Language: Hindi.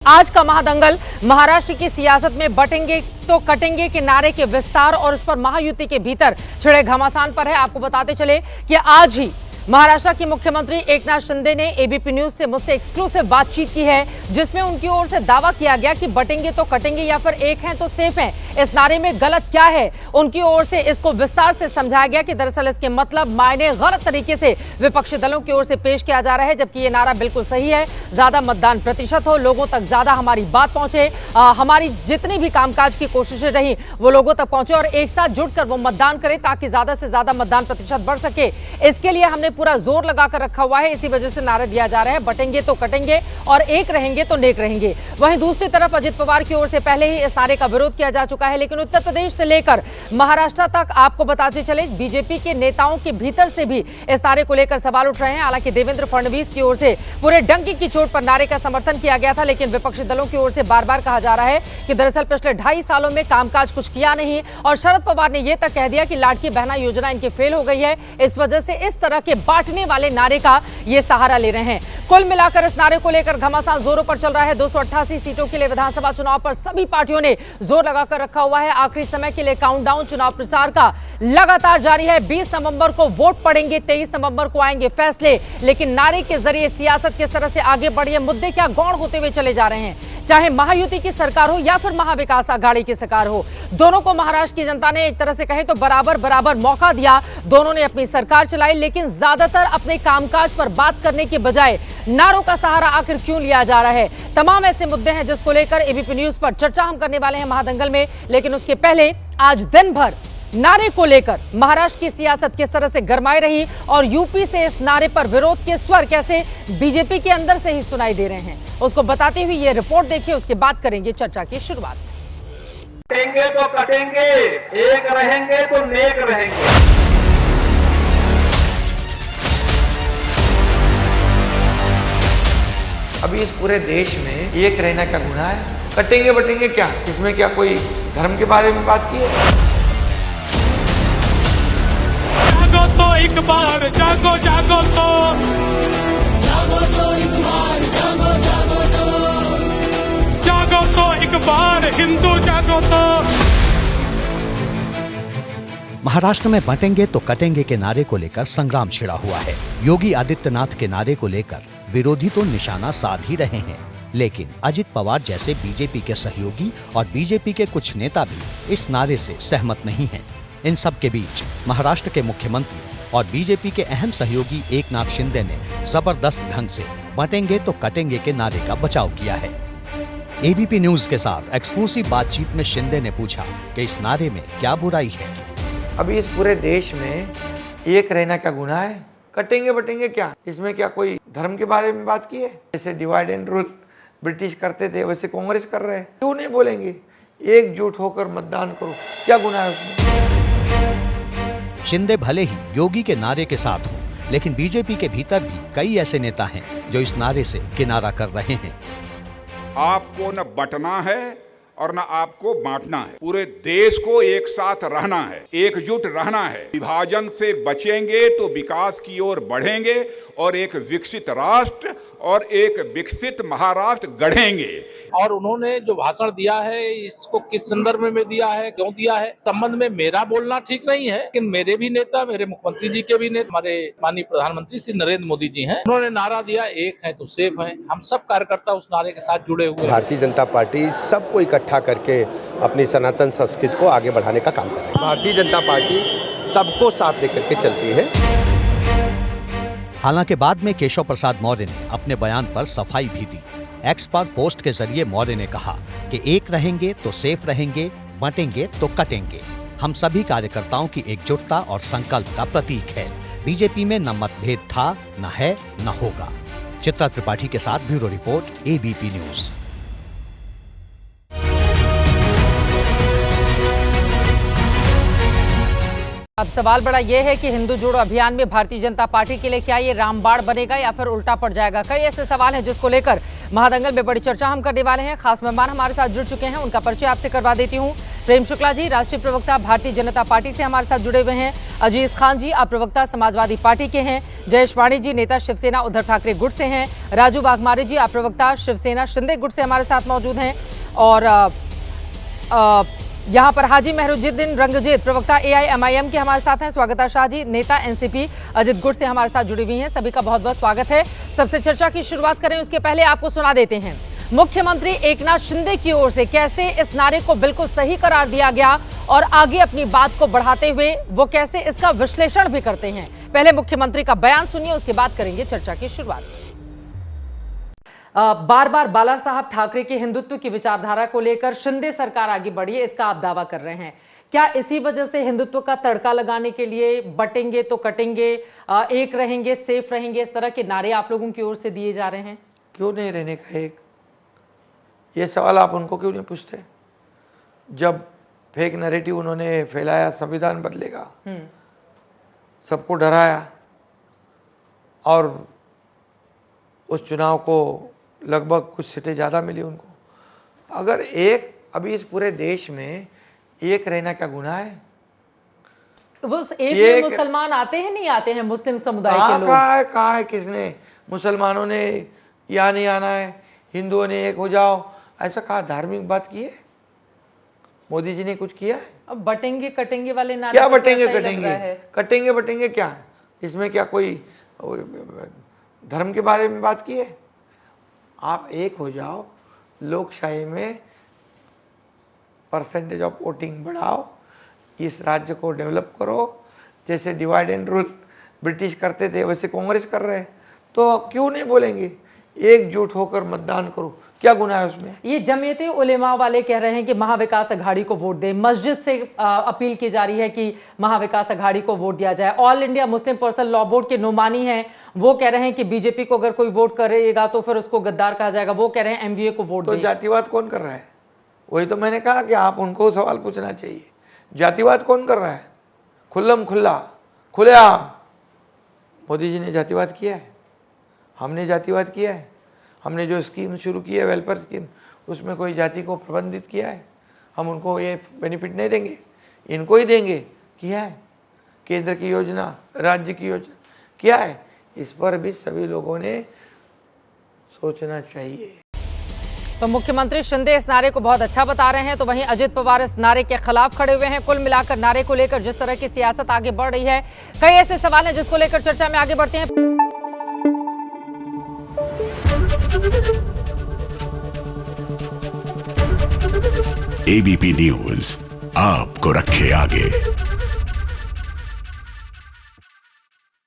आज का महादंगल महाराष्ट्र की सियासत में बटेंगे तो कटेंगे के नारे के विस्तार और उस पर महायुति के भीतर छिड़े घमासान पर है। आपको बताते चले कि आज ही महाराष्ट्र के मुख्यमंत्री एकनाथ शिंदे ने एबीपी न्यूज से मुझसे एक्सक्लूसिव बातचीत की है, जिसमें उनकी ओर से दावा किया गया कि बटेंगे तो कटेंगे या फिर एक हैं तो सेफ हैं। इस नारे में गलत क्या है, उनकी ओर से इसको विस्तार से समझाया गया कि दरअसल इसके मतलब मायने गलत तरीके से विपक्षी दलों की ओर से पेश किया जा रहा है, जबकि ये नारा बिल्कुल सही है। ज्यादा मतदान प्रतिशत हो, लोगों तक ज्यादा हमारी बात पहुंचे, हमारी जितनी भी कामकाज की कोशिशें रही वो लोगों तक पहुंचे और एक साथ जुटकर वो मतदान करें ताकि ज्यादा से ज्यादा मतदान प्रतिशत बढ़ सके। इसके लिए हमने पूरा जोर लगाकर रखा हुआ है। इसी वजह से नारा दिया जा रहा है बटेंगे तो कटेंगे और एक रहेंगे तो नेक रहेंगे। वहीं दूसरी तरफ अजित पवार की ओर से पहले ही इस नारे का विरोध किया जा चुका है, लेकिन उत्तर प्रदेश से लेकर महाराष्ट्र तक आपको बताते चले बीजेपी के नेताओं के भीतर से भी इस नारे को लेकर सवाल उठ रहे हैं। हालांकि देवेंद्र फडणवीस की ओर से पूरे डंकी की चोट पर नारे का समर्थन किया गया था, लेकिन विपक्षी दलों की ओर से बार बार कहा जा रहा है कि दरअसल पिछले 2.5 सालों में कामकाज कुछ किया नहीं और शरद पवार ने यह तक कह दिया कि लाडकी बहना योजना इनकी फेल हो गई है। इस वजह से इस तरह के बांटने वाले नारे का ये सहारा ले रहे हैं। कुल मिलाकर इस नारे को लेकर घमासान जोरों पर चल रहा है। 288 सीटों के लिए विधानसभा चुनाव पर सभी पार्टियों ने जोर लगाकर रखा हुआ है। आखिरी समय के लिए काउंटडाउन चुनाव प्रचार का लगातार जारी है। 20 नवंबर को वोट पड़ेंगे, 23 नवंबर को आएंगे फैसले, लेकिन नारे के जरिए सियासत किस तरह से आगे बढ़ी है, मुद्दे क्या गौण होते हुए चले जा रहे हैं। चाहे महायुति की सरकार हो या फिर महाविकास आघाड़ी की सरकार हो, दोनों को महाराष्ट्र की जनता ने एक तरह से कहें तो बराबर मौका दिया। दोनों ने अपनी सरकार चलाई, लेकिन ज्यादातर अपने कामकाज पर बात करने के बजाय नारों का सहारा आखिर क्यों लिया जा रहा है। तमाम ऐसे मुद्दे हैं जिसको लेकर एबीपी न्यूज पर चर्चा हम करने वाले हैं महादंगल में, लेकिन उसके पहले आज दिन भर नारे को लेकर महाराष्ट्र की सियासत किस तरह से गरमाई रही और यूपी से इस नारे पर विरोध के स्वर कैसे बीजेपी के अंदर से ही सुनाई दे रहे हैं, उसको बताते हुए ये रिपोर्ट देखिए, उसके बाद करेंगे चर्चा की शुरुआत। कटेंगे तो कटेंगे, एक रहेंगे तो नेक रहेंगे। अभी इस पूरे देश में एक रहना क्या गुनाह है? कटेंगे बटेंगे क्या? इसमें क्या कोई धर्म के बारे में बात की है? जागो तो एक बार, जागो जागो तो, जागो तो एक बार, जागो जागो तो, जागो तो एक बार हिंदू जागो तो। महाराष्ट्र में बटेंगे तो कटेंगे के नारे को लेकर संग्राम छिड़ा हुआ है। योगी आदित्यनाथ के नारे को लेकर विरोधी तो निशाना साध ही रहे हैं, लेकिन अजित पवार जैसे बीजेपी के सहयोगी और बीजेपी के कुछ नेता भी इस नारे से सहमत नहीं हैं। इन सब के बीच महाराष्ट्र के मुख्यमंत्री और बीजेपी के अहम सहयोगी एकनाथ शिंदे ने जबरदस्त ढंग से बटेंगे तो कटेंगे के नारे का बचाव किया है। एबीपी न्यूज के साथ एक्सक्लूसिव बातचीत में शिंदे ने पूछा कि इस नारे में क्या बुराई है। अभी इस पूरे देश में एक रहना क्या गुनाह है? कटेंगे बटेंगे क्या? इसमें क्या कोई धर्म के बारे में बात की है? जैसे डिवाइड एंड रूल ब्रिटिश करते थे वैसे कांग्रेस कर रहे हैं। क्यों नहीं बोलेंगे एकजुट होकर मतदान करो? क्या गुनाह है उसमें? शिंदे भले ही योगी के नारे के साथ हो, लेकिन बीजेपी के भीतर भी कई ऐसे नेता हैं जो इस नारे से किनारा कर रहे हैं। आपको न बंटना है और न आपको बांटना है, पूरे देश को एक साथ रहना है, एकजुट रहना है। विभाजन से बचेंगे तो विकास की ओर बढ़ेंगे और एक विकसित राष्ट्र और एक विकसित महाराष्ट्र गढ़ेंगे। और उन्होंने जो भाषण दिया है इसको किस संदर्भ में दिया है, क्यों दिया है, संबंध में मेरा बोलना ठीक नहीं है, लेकिन मेरे भी नेता, मेरे मुख्यमंत्री जी के भी नेता, हमारे माननीय प्रधानमंत्री श्री नरेंद्र मोदी जी हैं, उन्होंने नारा दिया एक है तो सेफ है। हम सब कार्यकर्ता उस नारे के साथ जुड़े हुए हैं। भारतीय जनता पार्टी सबको इकट्ठा करके अपनी सनातन संस्कृति को आगे बढ़ाने का काम कर रही है। भारतीय जनता पार्टी सबको साथ लेकर के चलती है। हालांकि बाद में केशव प्रसाद मौर्य ने अपने बयान पर सफाई भी दी। एक्स पर पोस्ट के जरिए मौर्य ने कहा कि एक रहेंगे तो सेफ रहेंगे, बटेंगे तो कटेंगे। हम सभी कार्यकर्ताओं की एकजुटता और संकल्प का प्रतीक है। बीजेपी में न मतभेद था, न है, न होगा। चित्रा त्रिपाठी के साथ ब्यूरो रिपोर्ट, एबीपी न्यूज। अब सवाल बड़ा यह है कि हिंदू जोड़ो अभियान में भारतीय जनता पार्टी के लिए क्या ये रामबाण बनेगा या फिर उल्टा पड़ जाएगा। कई ऐसे सवाल हैं जिसको लेकर महादंगल में बड़ी चर्चा हम करने वाले हैं। खास मेहमान हमारे साथ जुड़ चुके हैं, उनका परिचय आपसे करवा देती हूं। प्रेम शुक्ला जी राष्ट्रीय प्रवक्ता भारतीय जनता पार्टी से हमारे साथ जुड़े हुए हैं। अजीज खान जी आप प्रवक्ता समाजवादी पार्टी के हैं। जयेश वाणी जी नेता शिवसेना उद्धव ठाकरे गुट से हैं। राजू वाघमारे जी आप प्रवक्ता शिवसेना शिंदे गुट से हमारे साथ मौजूद हैं। और यहाँ पर हाजी मेहरुद्दीन रंगजीत प्रवक्ता AIMIM के हमारे साथ हैं। स्वागता शाह जी नेता NCP अजित गुट से हमारे साथ जुड़ी हुई हैं। सभी का बहुत बहुत स्वागत है। सबसे चर्चा की शुरुआत करें उसके पहले आपको सुना देते हैं मुख्यमंत्री एकनाथ शिंदे की ओर से कैसे इस नारे को बिल्कुल सही करार दिया गया और आगे अपनी बात को बढ़ाते हुए वो कैसे इसका विश्लेषण भी करते हैं। पहले मुख्यमंत्री का बयान सुनिए, उसके बाद करेंगे चर्चा की शुरुआत। बार बार बाला साहब ठाकरे की हिंदुत्व की विचारधारा को लेकर शिंदे सरकार आगे बढ़ी है, इसका आप दावा कर रहे हैं। क्या इसी वजह से हिंदुत्व का तड़का लगाने के लिए बटेंगे तो कटेंगे, एक रहेंगे सेफ रहेंगे, इस तरह के नारे आप लोगों की ओर से दिए जा रहे हैं? क्यों नहीं रहने का एक, ये सवाल आप उनको क्यों नहीं पूछते? जब फेक नैरेटिव उन्होंने फैलाया संविधान बदलेगा, सबको डराया और उस चुनाव को लगभग कुछ सीटें ज़्यादा मिली उनको। अगर एक अभी इस पूरे देश में एक रहना क्या गुनाह है? वो एक में मुसलमान आते हैं नहीं आते हैं मुस्लिम समुदाय के लोग? कहा है किसने? मुसलमानों ने यहाँ नहीं आना है, हिंदुओं ने एक हो जाओ, ऐसा कहा? धार्मिक बात की है? मोदी जी ने कुछ किया है? अब बटेंगे कटेंगे वाले नारे क्या बटेंगे कटेंगे? कटेंगे बटेंगे क्या? इसमें क्या कोई धर्म के बारे में बात की है? आप एक हो जाओ, लोकशाही में परसेंटेज ऑफ वोटिंग बढ़ाओ, इस राज्य को डेवलप करो। जैसे डिवाइड एंड रूल ब्रिटिश करते थे वैसे कांग्रेस कर रहे हैं, तो क्यों नहीं बोलेंगे एकजुट होकर मतदान करो? क्या गुनाह है उसमें? ये जमीयत उलेमा वाले कह रहे हैं कि महाविकास अघाड़ी को वोट दें। मस्जिद से अपील की जा रही है कि महाविकास अघाड़ी को वोट दिया जाए। All India Muslim personal law board के नुमानी हैं, वो कह रहे हैं कि बीजेपी को अगर कोई वोट करेगा तो फिर उसको गद्दार कहा जाएगा। वो कह रहे हैं MVA को वोट दें। तो जातिवाद कौन कर रहा है? वही तो मैंने कहा कि आप उनको सवाल पूछना चाहिए। जातिवाद कौन कर रहा है? खुल्लम खुल्ला खुलेआम मोदी जी ने जातिवाद किया है, हमने जातिवाद किया है। हमने जो स्कीम शुरू की है वेलफेयर स्कीम, उसमें कोई जाति को प्रबंधित किया है? हम उनको ये बेनिफिट नहीं देंगे, इनको ही देंगे। किया है केंद्र की योजना, राज्य की योजना किया है। इस पर भी सभी लोगों ने सोचना चाहिए। तो मुख्यमंत्री शिंदे इस नारे को बहुत अच्छा बता रहे हैं, तो वहीं अजित पवार इस नारे के खिलाफ खड़े हुए हैं। कुल मिलाकर नारे को लेकर जिस तरह की सियासत आगे बढ़ रही है, कई ऐसे सवाल हैं जिसको लेकर चर्चा में आगे बढ़ते हैं। ABP न्यूज आपको रखे आगे।